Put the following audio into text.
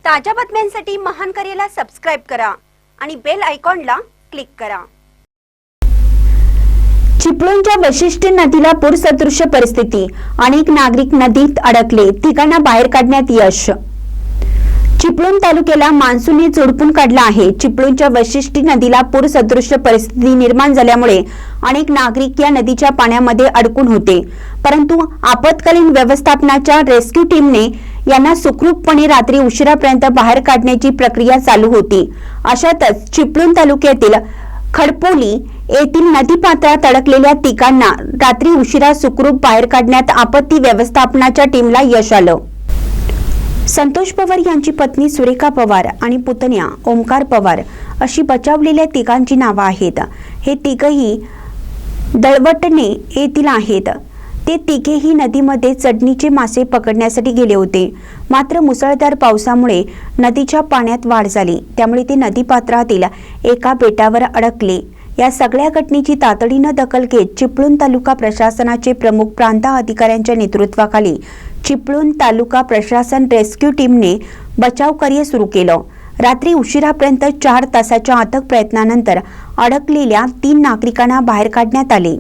ताज्या बातम्यांसाठी महान करेला सबस्क्राइब करा आणि बेल आयकॉनला क्लिक करा। चिपळूणच्या वशिष्ठी नदीला पूरसदृश परिस्थिती, अनेक नागरिक नदीत अडकले, तिघांना बाहेर काढण्यात यश। चिपळूण तालुक्याला मान्सूनने झोडपून काढला आहे। चिपळूणच्या वशिष्ठी नदीला पूरसदृश परिस्थिती निर्माण झाल्यामुळे अनेक नागरिक या नदीच्या पाण्यामध्ये अडकून होते, परंतु आपत्कालीन व्यवस्थापनाच्या रेस्क्यू टीमने यांना सुखरूपपणे रात्री उशिरापर्यंत बाहेर काढण्याची प्रक्रिया चालू होती। अशातच चिपळूण तालुक्यातील खडपोली येथील नदीपात्रात अडकलेल्या तिघांना रात्री उशिरा सुखरूप बाहेर काढण्यात आपत्ती व्यवस्थापनाच्या टीमला यश आलं। संतोष पवार यांची पत्नी सुरेखा पवार आणि पुतण्या ओमकार पवार अशी बचावलेल्या तिघांची नावे आहेत। हे तिघही दळवटणे येथील आहेत। ते तिघेही नदीमध्ये चढणीचे मासे पकडण्यासाठी गेले होते, मात्र मुसळधार पावसामुळे नदीच्या पाण्यात वाढ झाली, त्यामुळे ते नदीपात्रातील एका बेटावर अडकले। या सगळ्या घटनेची तातडीने दखल घेत चिपळूण तालुका प्रशासनाचे प्रमुख प्रांत अधिकाऱ्यांच्या नेतृत्वाखाली चिपळूण तालुका प्रशासन रेस्क्यू टीमने बचाव कार्य सुरू केलं। रात्री उशिरापर्यंत 4 तासाच्या अथक प्रयत्नानंतर अडकलेल्या 3 नागरिकांना बाहेर काढण्यात आले।